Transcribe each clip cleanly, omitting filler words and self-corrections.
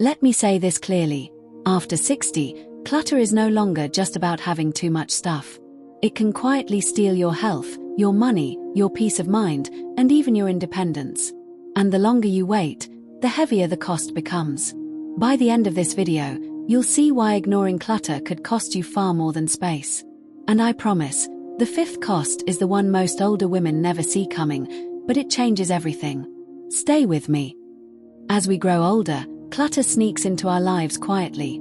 Let me say this clearly. After 60, clutter is no longer just about having too much stuff. It can quietly steal your health, your money, your peace of mind, and even your independence. And the longer you wait, the heavier the cost becomes. By the end of this video, you'll see why ignoring clutter could cost you far more than space. And I promise, the fifth cost is the one most older women never see coming, but it changes everything. Stay with me. As we grow older, clutter sneaks into our lives quietly.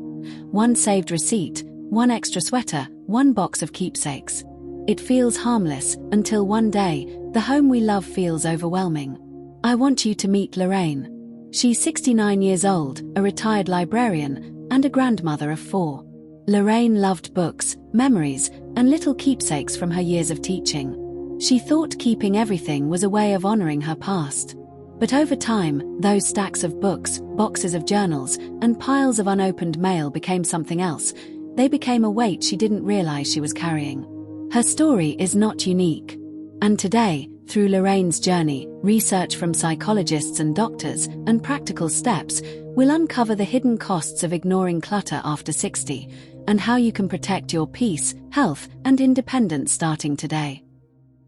One saved receipt, one extra sweater, one box of keepsakes. It feels harmless until one day, the home we love feels overwhelming. I want you to meet Lorraine. She's 69 years old, a retired librarian, and a grandmother of 4. Lorraine loved books, memories, and little keepsakes from her years of teaching. She thought keeping everything was a way of honoring her past. But over time, those stacks of books, boxes of journals, and piles of unopened mail became something else. They became a weight she didn't realize she was carrying. Her story is not unique. And today, through Lorraine's journey, research from psychologists and doctors, and practical steps, we'll uncover the hidden costs of ignoring clutter after 60, and how you can protect your peace, health, and independence starting today.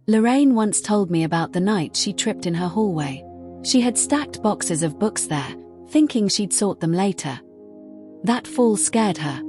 Lorraine once told me about the night she tripped in her hallway. She had stacked boxes of books there, thinking she'd sort them later. That fall scared her.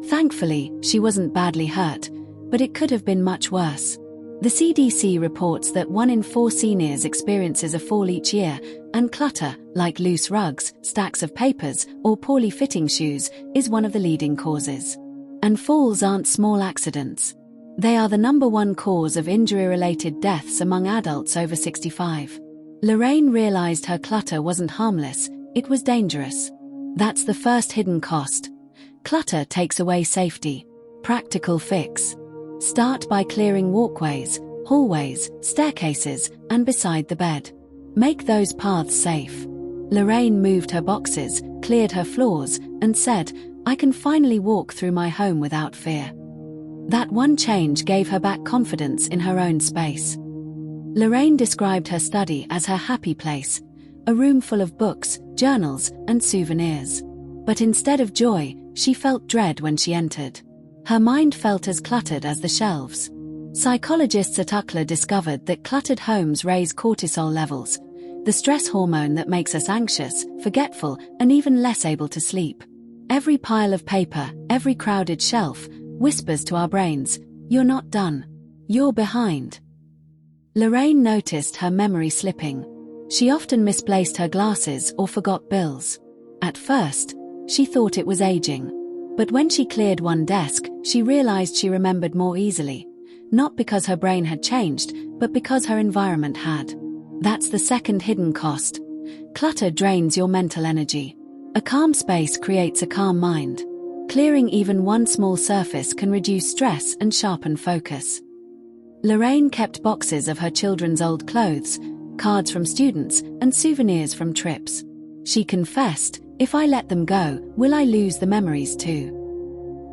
Thankfully, she wasn't badly hurt, but it could have been much worse. The CDC reports that 1 in 4 seniors experiences a fall each year, and clutter, like loose rugs, stacks of papers, or poorly fitting shoes, is one of the leading causes. And falls aren't small accidents. They are the #1 cause of injury-related deaths among adults over 65. Lorraine realized her clutter wasn't harmless, it was dangerous. That's the first hidden cost. Clutter takes away safety. Practical fix. Start by clearing walkways, hallways, staircases, and beside the bed. Make those paths safe. Lorraine moved her boxes, cleared her floors, and said, "I can finally walk through my home without fear." That one change gave her back confidence in her own space. Lorraine described her study as her happy place, a room full of books, journals, and souvenirs. But instead of joy, she felt dread when she entered. Her mind felt as cluttered as the shelves. Psychologists at Declutter discovered that cluttered homes raise cortisol levels, the stress hormone that makes us anxious, forgetful, and even less able to sleep. Every pile of paper, every crowded shelf, whispers to our brains, "You're not done. You're behind." Lorraine noticed her memory slipping. She often misplaced her glasses or forgot bills. At first, she thought it was aging. But when she cleared one desk, she realized she remembered more easily. Not because her brain had changed, but because her environment had. That's the second hidden cost. Clutter drains your mental energy. A calm space creates a calm mind. Clearing even one small surface can reduce stress and sharpen focus. Lorraine kept boxes of her children's old clothes, cards from students, and souvenirs from trips. She confessed, "If I let them go, will I lose the memories too?"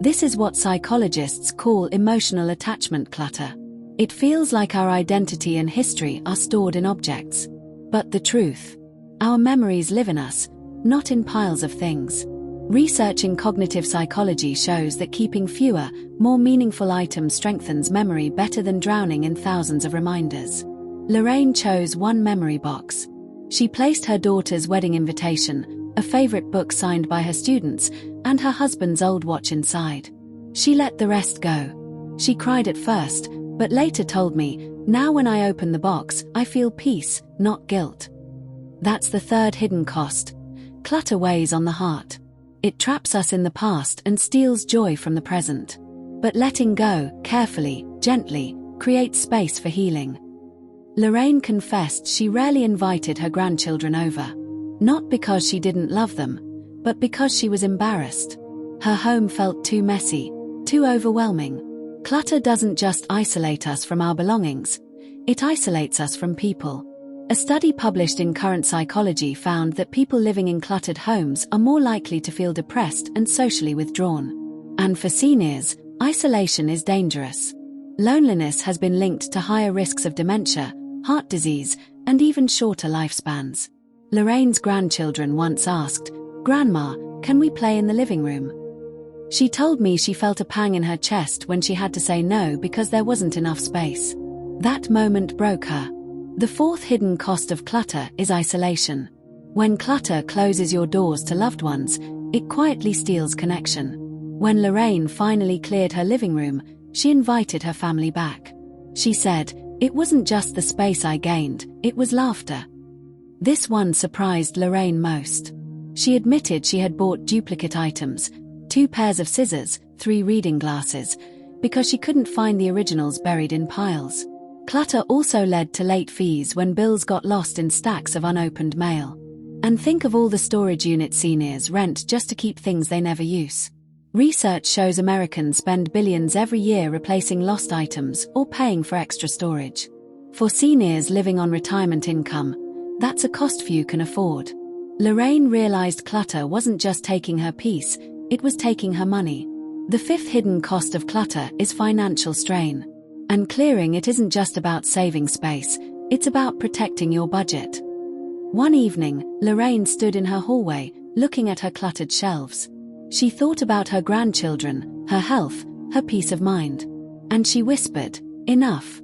This is what psychologists call emotional attachment clutter. It feels like our identity and history are stored in objects. But the truth, our memories live in us, not in piles of things. Research in cognitive psychology shows that keeping fewer, more meaningful items strengthens memory better than drowning in thousands of reminders. Lorraine chose one memory box. She placed her daughter's wedding invitation, a favorite book signed by her students, and her husband's old watch inside. She let the rest go. She cried at first, but later told me, "Now when I open the box, I feel peace, not guilt." That's the third hidden cost. Clutter weighs on the heart. It traps us in the past and steals joy from the present. But letting go, carefully, gently, creates space for healing. Lorraine confessed she rarely invited her grandchildren over. Not because she didn't love them, but because she was embarrassed. Her home felt too messy, too overwhelming. Clutter doesn't just isolate us from our belongings, it isolates us from people. A study published in Current Psychology found that people living in cluttered homes are more likely to feel depressed and socially withdrawn. And for seniors, isolation is dangerous. Loneliness has been linked to higher risks of dementia, heart disease, and even shorter lifespans. Lorraine's grandchildren once asked, "Grandma, Can we play in the living room?" She told me she felt a pang in her chest when she had to say no because there wasn't enough space. That moment broke her. The fourth hidden cost of clutter is isolation. When clutter closes your doors to loved ones, it quietly steals connection. When Lorraine finally cleared her living room, she invited her family back. She said, "It wasn't just the space I gained, it was laughter." This one surprised Lorraine most. She admitted she had bought duplicate items, 2 pairs of scissors, 3 reading glasses, because she couldn't find the originals buried in piles. Clutter also led to late fees when bills got lost in stacks of unopened mail. And think of all the storage units seniors rent just to keep things they never use. Research shows Americans spend billions every year replacing lost items or paying for extra storage. For seniors living on retirement income, that's a cost few can afford. Lorraine realized clutter wasn't just taking her peace, it was taking her money. The fifth hidden cost of clutter is financial strain. And clearing it isn't just about saving space, it's about protecting your budget. One evening, Lorraine stood in her hallway, looking at her cluttered shelves. She thought about her grandchildren, her health, her peace of mind. And she whispered, "Enough."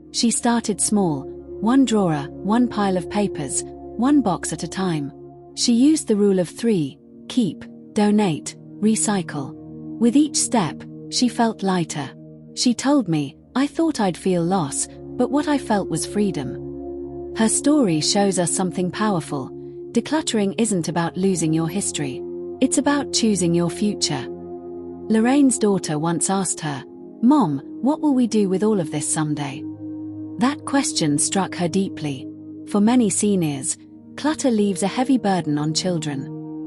She started small, 1 drawer, 1 pile of papers, 1 box at a time. She used the rule of 3, keep, donate, recycle. With each step, she felt lighter. She told me, "I thought I'd feel loss, but what I felt was freedom." Her story shows us something powerful. Decluttering isn't about losing your history. It's about choosing your future. Lorraine's daughter once asked her, "Mom, what will we do with all of this someday?" That question struck her deeply. For many seniors, clutter leaves a heavy burden on children.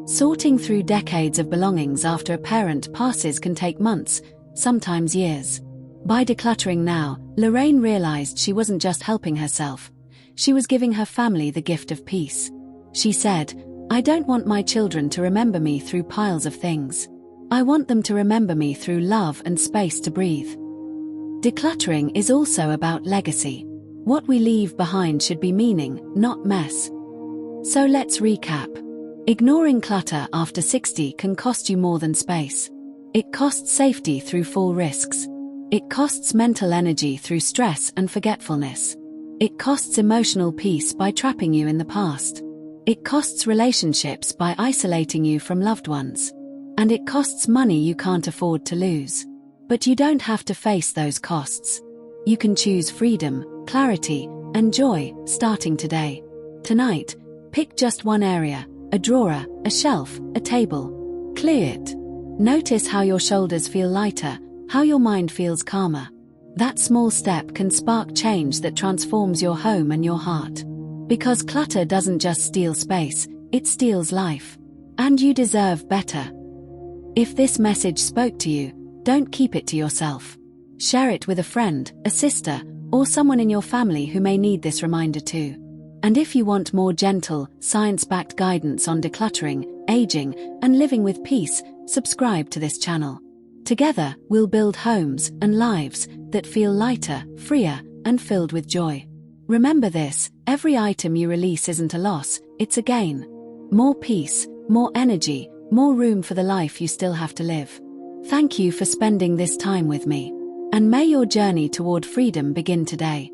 Sorting through decades of belongings after a parent passes can take months, sometimes years. By decluttering now, Lorraine realized she wasn't just helping herself. She was giving her family the gift of peace. She said, "I don't want my children to remember me through piles of things. I want them to remember me through love and space to breathe." Decluttering is also about legacy. What we leave behind should be meaning, not mess. So let's recap. Ignoring clutter after 60 can cost you more than space. It costs safety through full risks. It costs mental energy through stress and forgetfulness. It costs emotional peace by trapping you in the past. It costs relationships by isolating you from loved ones. And it costs money you can't afford to lose. But you don't have to face those costs. You can choose freedom, clarity, and joy, starting today. Tonight, pick just one area, a drawer, a shelf, a table. Clear it. Notice how your shoulders feel lighter, how your mind feels calmer. That small step can spark change that transforms your home and your heart. Because clutter doesn't just steal space, it steals life. And you deserve better. If this message spoke to you, don't keep it to yourself. Share it with a friend, a sister, or someone in your family who may need this reminder too. And if you want more gentle, science-backed guidance on decluttering, aging, and living with peace, subscribe to this channel. Together, we'll build homes and lives that feel lighter, freer, and filled with joy. Remember this, every item you release isn't a loss, it's a gain. More peace, more energy, more room for the life you still have to live. Thank you for spending this time with me. And may your journey toward freedom begin today.